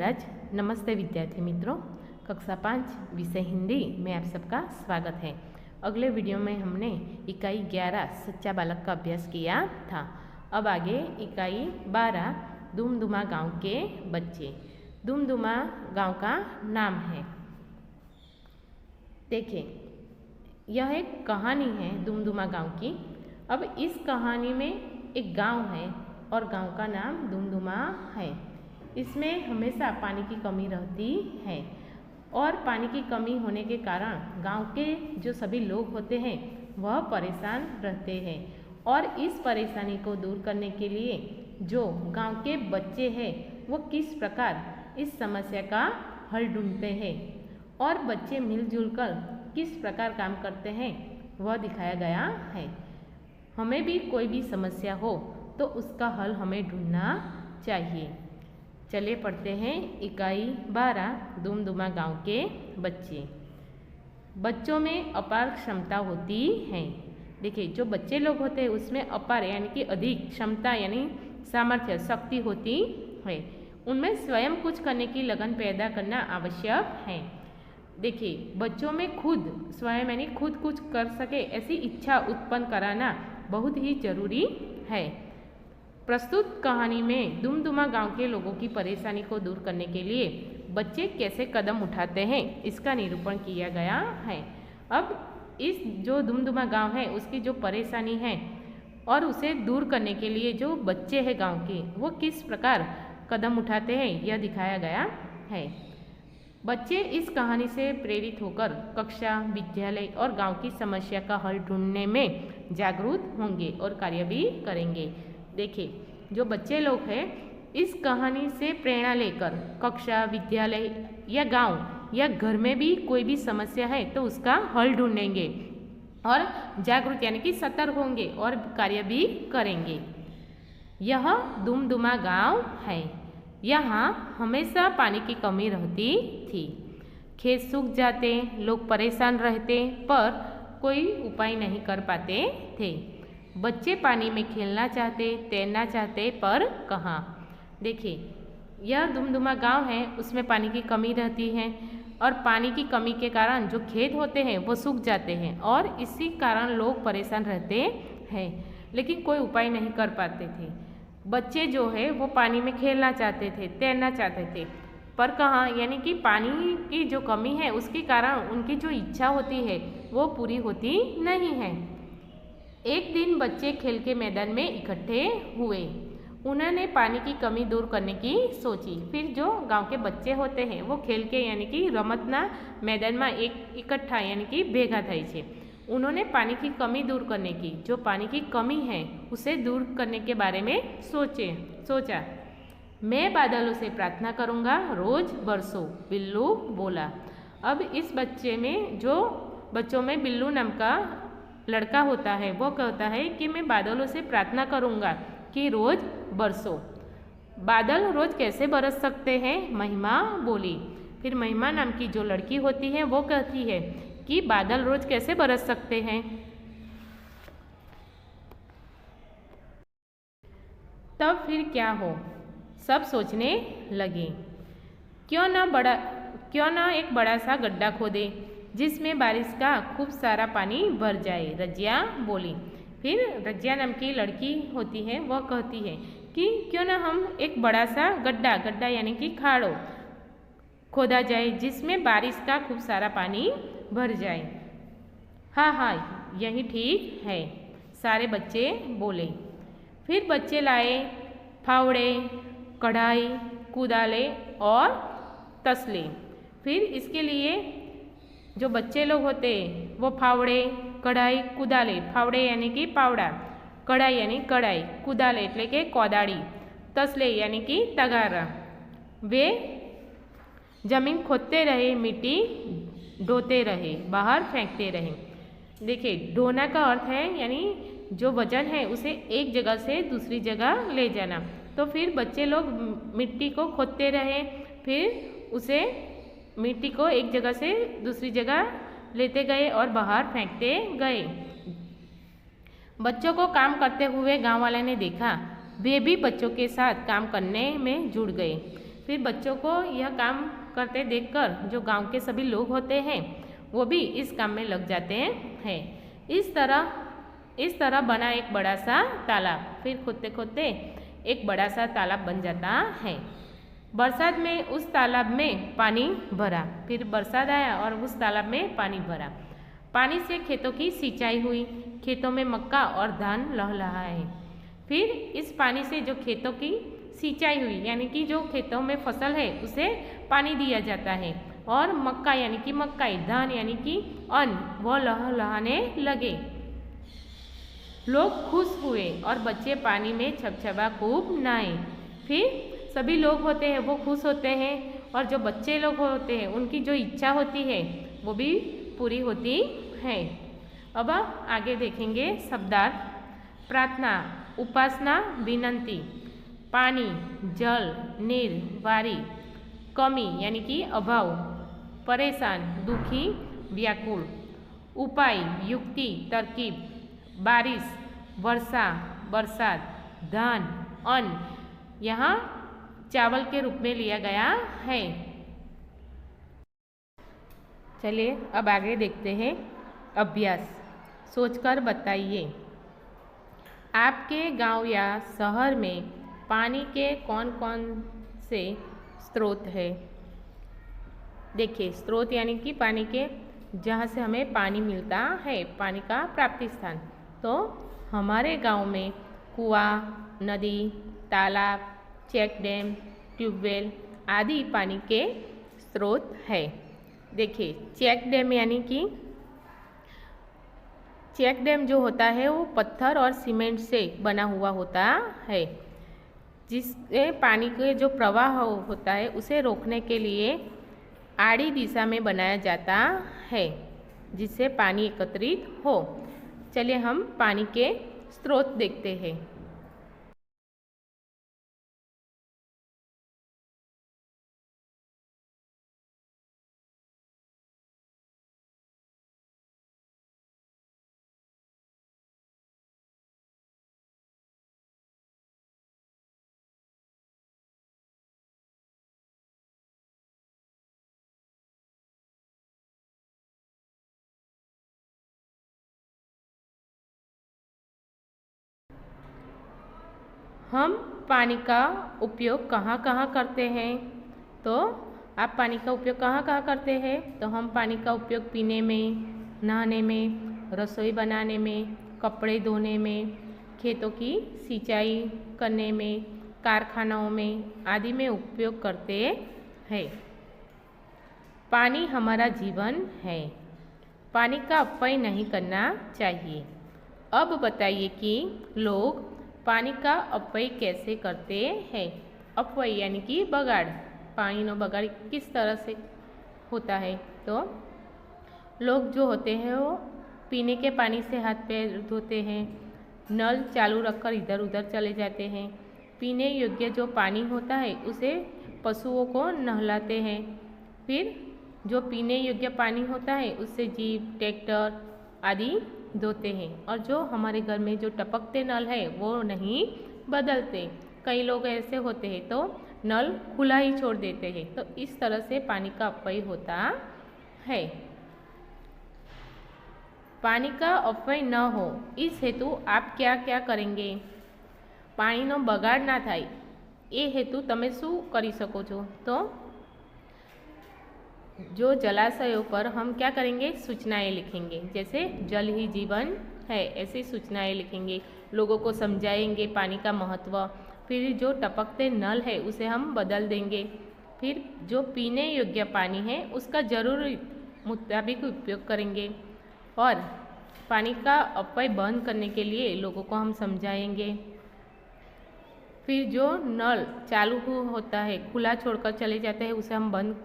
महाराज। नमस्ते विद्यार्थी मित्रों, कक्षा 5 विषय हिंदी में आप सबका स्वागत है। अगले वीडियो में हमने इकाई 11 सच्चा बालक का अभ्यास किया था। अब आगे इकाई 12 दुमदुमा गांव के बच्चे। दुमदुमा गांव का नाम है। देखिए, यह एक कहानी है दुमदुमा गांव की। अब इस कहानी में एक गांव है और गांव का नाम दुमदुमा है। इसमें हमेशा पानी की कमी रहती है और पानी की कमी होने के कारण गांव के जो सभी लोग होते हैं वह परेशान रहते हैं। और इस परेशानी को दूर करने के लिए जो गांव के बच्चे हैं वो किस प्रकार इस समस्या का हल ढूंढते हैं और बच्चे मिलजुल कर किस प्रकार काम करते हैं वह दिखाया गया है। हमें भी कोई भी समस्या हो तो उसका हल हमें ढूंढना चाहिए। चलिए पढ़ते हैं इकाई 12 दुमदुमा गांव के बच्चे। बच्चों में अपार क्षमता होती है। देखिए, जो बच्चे लोग होते हैं उसमें अपार यानी कि अधिक क्षमता यानी सामर्थ्य शक्ति होती है। उनमें स्वयं कुछ करने की लगन पैदा करना आवश्यक है। देखिए, बच्चों में खुद स्वयं यानी खुद कुछ कर सके ऐसी इच्छा उत्पन्न कराना बहुत ही जरूरी है। प्रस्तुत कहानी में दुमदुमा गांव के लोगों की परेशानी को दूर करने के लिए बच्चे कैसे कदम उठाते हैं इसका निरूपण किया गया है। अब इस जो दुमदुमा गांव है उसकी जो परेशानी है और उसे दूर करने के लिए जो बच्चे हैं गांव के वो किस प्रकार कदम उठाते हैं यह दिखाया गया है। बच्चे इस कहानी से प्रेरित होकर कक्षा, विद्यालय और गांव की समस्या का हल ढूंढने में जागरूक होंगे और कार्य भी करेंगे। देखिए, जो बच्चे लोग हैं इस कहानी से प्रेरणा लेकर कक्षा, विद्यालय या गांव या घर में भी कोई भी समस्या है तो उसका हल ढूंढेंगे और जागरूक यानी कि सतर्क होंगे और कार्य भी करेंगे। यह दुमदुमा गांव है। यहाँ हमेशा पानी की कमी रहती थी। खेत सूख जाते, लोग परेशान रहते पर कोई उपाय नहीं कर पाते थे। बच्चे पानी में खेलना चाहते, तैरना चाहते पर कहाँ। देखिए, यह दुमदुमा गांव है उसमें पानी की कमी रहती है और पानी की कमी के कारण जो खेत होते हैं वो सूख जाते हैं और इसी कारण लोग परेशान रहते हैं लेकिन कोई उपाय नहीं कर पाते थे। बच्चे जो है वो पानी में खेलना चाहते थे, तैरना चाहते थे पर कहाँ, यानी कि पानी की जो कमी है उसके कारण उनकी जो इच्छा होती है वो पूरी होती नहीं है। एक दिन बच्चे खेल के मैदान में इकट्ठे हुए। उन्होंने पानी की कमी दूर करने की सोची। फिर जो गांव के बच्चे होते हैं वो खेल के यानी कि रमतना मैदान में एक इकट्ठा यानी कि भेगा थाय छे। उन्होंने पानी की कमी दूर करने की जो पानी की कमी है उसे दूर करने के बारे में सोचा। मैं बादलों से प्रार्थना करूँगा, रोज बरसो, बिल्लू बोला। अब इस बच्चों में बिल्लू नाम का लड़का होता है वो कहता है कि मैं बादलों से प्रार्थना करूँगा कि रोज बरसो। बादल रोज कैसे बरस सकते हैं, महिमा बोली। फिर महिमा नाम की जो लड़की होती है वो कहती है कि बादल रोज कैसे बरस सकते हैं। तब फिर क्या हो, सब सोचने लगे। क्यों ना एक बड़ा सा गड्ढा खोदे जिसमें बारिश का खूब सारा पानी भर जाए, रजिया बोली। फिर रजिया नाम की लड़की होती है वह कहती है कि क्यों ना हम एक बड़ा सा गड्ढा यानी कि खाड़ो खोदा जाए जिसमें बारिश का खूब सारा पानी भर जाए। हाँ, यही ठीक है, सारे बच्चे बोले। फिर बच्चे लाए फावड़े, कढ़ाई, कुदाले और तसले। फिर इसके लिए जो बच्चे लोग होते वो फावड़े, कढ़ाई, कुदाले, फावड़े यानी कि पावड़ा, कढ़ाई यानी कढ़ाई, कुदाले એટલે કે કોદાળી, तसले यानी कि तगारा। वे जमीन खोदते रहे, मिट्टी ढोते रहे, बाहर फेंकते रहे। देखिए, ढोना का अर्थ है यानी जो वजन है उसे एक जगह से दूसरी जगह ले जाना। तो फिर बच्चे लोग मिट्टी को खोदते रहे, फिर उसे मिट्टी को एक जगह से दूसरी जगह लेते गए और बाहर फेंकते गए। बच्चों को काम करते हुए गांव वाले ने देखा। वे भी बच्चों के साथ काम करने में जुड़ गए। फिर बच्चों को यह काम करते देखकर जो गांव के सभी लोग होते हैं वो भी इस काम में लग जाते हैं। इस तरह बना एक बड़ा सा तालाब। फिर खोदते खोदते एक बड़ा सा तालाब बन जाता है। बरसात में उस तालाब में पानी भरा। फिर बरसात आया और उस तालाब में पानी भरा। पानी से खेतों की सिंचाई हुई। खेतों में मक्का और धान लहलहा है। फिर इस पानी से जो खेतों की सिंचाई हुई यानी कि जो खेतों में फसल है उसे पानी दिया जाता है और मक्का यानी कि मक्काई, धान यानी कि अन्न वो लहलहाने लगे। लोग खुश हुए और बच्चे पानी में छबछबा खूब नहाए। फिर सभी लोग होते हैं वो खुश होते हैं और जो बच्चे लोग होते हैं उनकी जो इच्छा होती है वो भी पूरी होती है। अब आगे देखेंगे शब्दार्थ। प्रार्थना, उपासना, विनंती। पानी, जल, नीर, वारी। कमी यानी कि अभाव। परेशान, दुखी, व्याकुल। उपाय, युक्ति, तरकीब। बारिश, वर्षा, बरसात। धान, अन्न यहाँ चावल के रूप में लिया गया है। चलिए अब आगे देखते हैं अभ्यास। सोचकर बताइए, आपके गांव या शहर में पानी के कौन कौन से स्रोत है। देखिए, स्रोत यानी कि पानी के जहाँ से हमें पानी मिलता है, पानी का प्राप्ति स्थान। तो हमारे गांव में कुआं, नदी, तालाब, चेक डैम, ट्यूबवेल आदि पानी के स्रोत है। देखिए, चेक डैम यानी कि चेक डैम जो होता है वो पत्थर और सीमेंट से बना हुआ होता है, जिससे पानी के जो प्रवाह होता है उसे रोकने के लिए आड़ी दिशा में बनाया जाता है, जिससे पानी एकत्रित हो। चलिए हम पानी के स्रोत देखते हैं। हम पानी का उपयोग कहाँ कहाँ करते हैं। तो आप पानी का उपयोग कहाँ कहाँ करते हैं। तो हम पानी का उपयोग पीने में, नहाने में, रसोई बनाने में, कपड़े धोने में, खेतों की सिंचाई करने में, कारखानों में आदि में उपयोग करते हैं। पानी हमारा जीवन है। पानी का अपव्यय नहीं करना चाहिए। अब बताइए कि लोग पानी का अपव्यय कैसे करते हैं। अपव्यय यानी कि बगाड़। पानी नो बगाड़ किस तरह से होता है। तो लोग जो होते हैं वो पीने के पानी से हाथ पैर धोते हैं, नल चालू रखकर इधर उधर चले जाते हैं। पीने योग्य जो पानी होता है उसे पशुओं को नहलाते हैं। फिर जो पीने योग्य पानी होता है उससे जीप, ट्रैक्टर आदि धोते हैं। और जो हमारे घर में जो टपकते नल है वो नहीं बदलते। कई लोग ऐसे होते हैं तो नल खुला ही छोड़ देते हैं। तो इस तरह से पानी का अपव्यय होता है। पानी का अपव्यय न हो इस हेतु आप क्या क्या करेंगे। पानीनो बगाड़ ना थाय ए हेतु तमे शू करी सको छो। तो जो जलाशयों पर हम क्या करेंगे, सूचनाएं लिखेंगे। जैसे जल ही जीवन है ऐसी सूचनाएं लिखेंगे, लोगों को समझाएंगे पानी का महत्व। फिर जो टपकते नल है उसे हम बदल देंगे। फिर जो पीने योग्य पानी है उसका जरूरी मुताबिक उपयोग करेंगे। और पानी का अपव्यय बंद करने के लिए लोगों को हम समझाएंगे। फिर जो नल चालू होता है, खुला छोड़कर चले जाते हैं, उसे हम बंद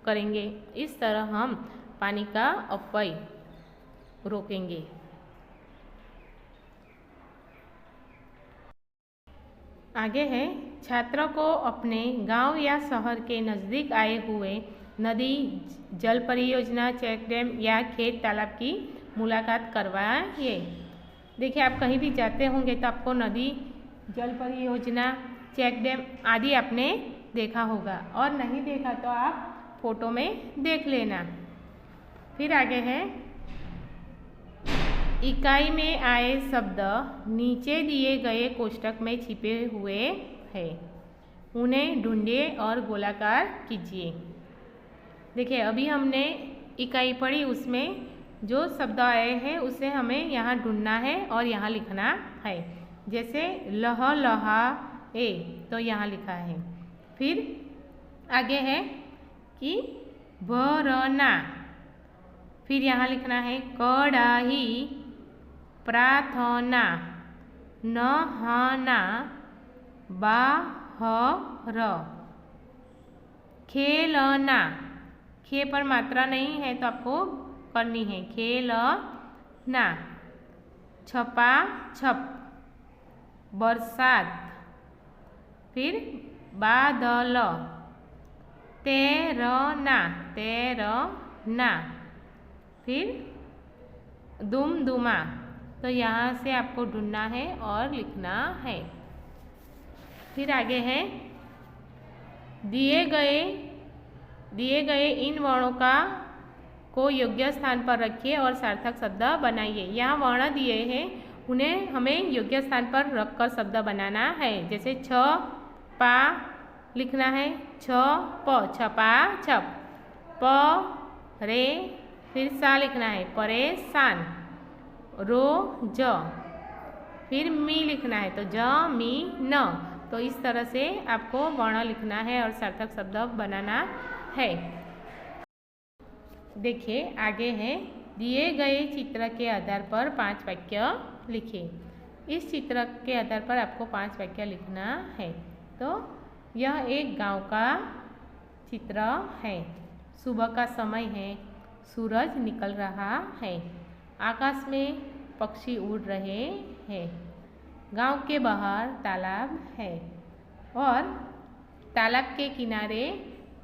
करेंगे। इस तरह हम पानी का अपव्यय रोकेंगे। आगे है, छात्रों को अपने गांव या शहर के नज़दीक आए हुए नदी, जल परियोजना, चेक डैम या खेत तालाब की मुलाकात करवाइए। देखिए, आप कहीं भी जाते होंगे तो आपको नदी, जल परियोजना, चेक डैम आदि आपने देखा होगा, और नहीं देखा तो आप फोटो में देख लेना। फिर आगे है, इकाई में आए शब्द नीचे दिए गए कोष्ठक में छिपे हुए हैं, उन्हें ढूंढिए और गोलाकार कीजिए। देखिए, अभी हमने इकाई पढ़ी, उसमें जो शब्द आए हैं उसे हमें यहाँ ढूंढना है और यहाँ लिखना है। जैसे लह लहा ए, तो यहाँ लिखा है। फिर आगे है कि भरना, फिर यहाँ लिखना है कड़ाही, प्रार्थना, नहाना, बाहर, खेलना, खे पर मात्रा नहीं है तो आपको करनी है, खेलना, छपा छप, बरसात, फिर बादल, तैरना, तैरना, फिर दुमदुमा। तो यहाँ से आपको ढूंढना है और लिखना है। फिर आगे है, दिए गए इन वर्णों को योग्य स्थान पर रखिए और सार्थक शब्द बनाइए। यहाँ वर्ण दिए हैं, उन्हें हमें योग्य स्थान पर रखकर शब्द बनाना है। जैसे छ पा लिखना है, छ प, छपा छप, प रे, फिर सा लिखना है, परेशान, रो ज, फिर मी लिखना है, तो ज मी न। तो इस तरह से आपको वर्ण लिखना है और सार्थक शब्द बनाना है। देखिए, आगे है, दिए गए चित्र के आधार पर 5 वाक्य लिखिए। इस चित्र के आधार पर आपको 5 वाक्य लिखना है। तो यह एक गांव का चित्र है। सुबह का समय है, सूरज निकल रहा है, आकाश में पक्षी उड़ रहे हैं, गांव के बाहर तालाब है और तालाब के किनारे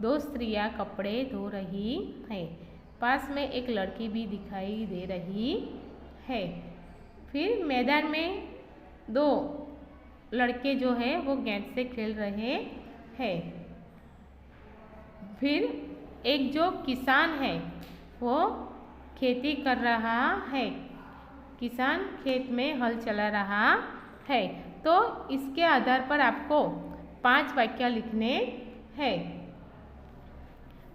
2 स्त्रियां कपड़े धो रही हैं। पास में एक लड़की भी दिखाई दे रही है। फिर मैदान में 2 लड़के जो है वो गेंद से खेल रहे हैं। फिर एक जो किसान है वो खेती कर रहा है, किसान खेत में हल चला रहा है। तो इसके आधार पर आपको 5 वाक्य लिखने हैं।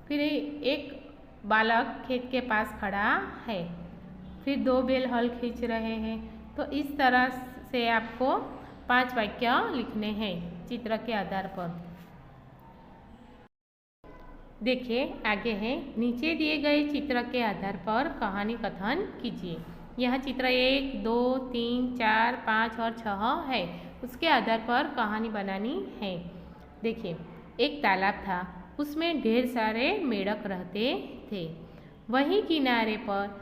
फिर एक बालक खेत के पास खड़ा है, फिर 2 बैल हल खींच रहे हैं। तो इस तरह से आपको 5 वाक्य लिखने हैं चित्र के आधार पर। देखिए, आगे है, नीचे दिए गए चित्र के आधार पर कहानी कथन कीजिए। यह चित्र 1, 2, 3, 4, 5 और 6 है। उसके आधार पर कहानी बनानी है। देखिए, एक तालाब था, उसमें ढेर सारे मेढक रहते थे। वहीं किनारे पर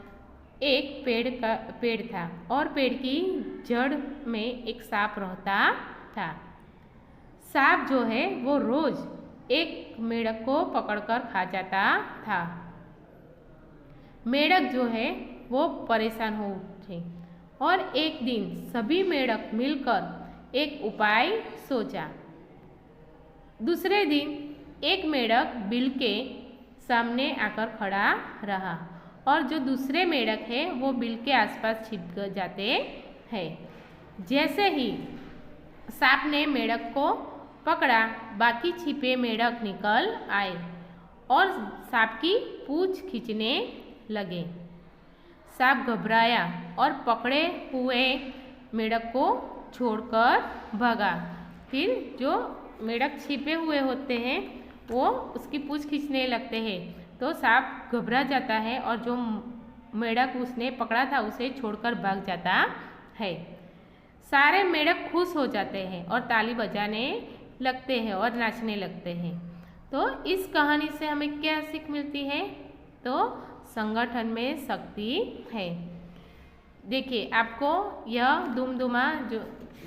एक पेड़ था और पेड़ की जड़ में एक सांप रहता था। सांप जो है वो रोज एक मेढक को पकड़कर खा जाता था। मेढक जो है वो परेशान हो उठे और एक दिन सभी मेढक मिलकर एक उपाय सोचा। दूसरे दिन एक मेढक बिल के सामने आकर खड़ा रहा और जो दूसरे मेढक है वो बिल के आसपास छिप जाते हैं। जैसे ही सांप ने मेढक को पकड़ा, बाकी छिपे मेढक निकल आए और सांप की पूंछ खींचने लगे। सांप घबराया और पकड़े हुए मेढक को छोड़कर भागा। फिर जो मेढक छिपे हुए होते हैं वो उसकी पूंछ खींचने लगते हैं, तो सांप घबरा जाता है और जो मेढक उसने पकड़ा था उसे छोड़कर भाग जाता है। सारे मेढक खुश हो जाते हैं और ताली बजाने लगते हैं और नाचने लगते हैं। तो इस कहानी से हमें क्या सीख मिलती है? तो संगठन में शक्ति है। देखिए, आपको यह दुमदुमा जो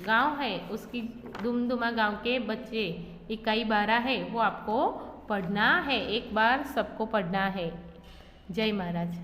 गांव है उसकी दुमदुमा गांव के बच्चे इकाई 12 है वो आपको पढ़ना है। एक बार सबको पढ़ना है। जय महाराज।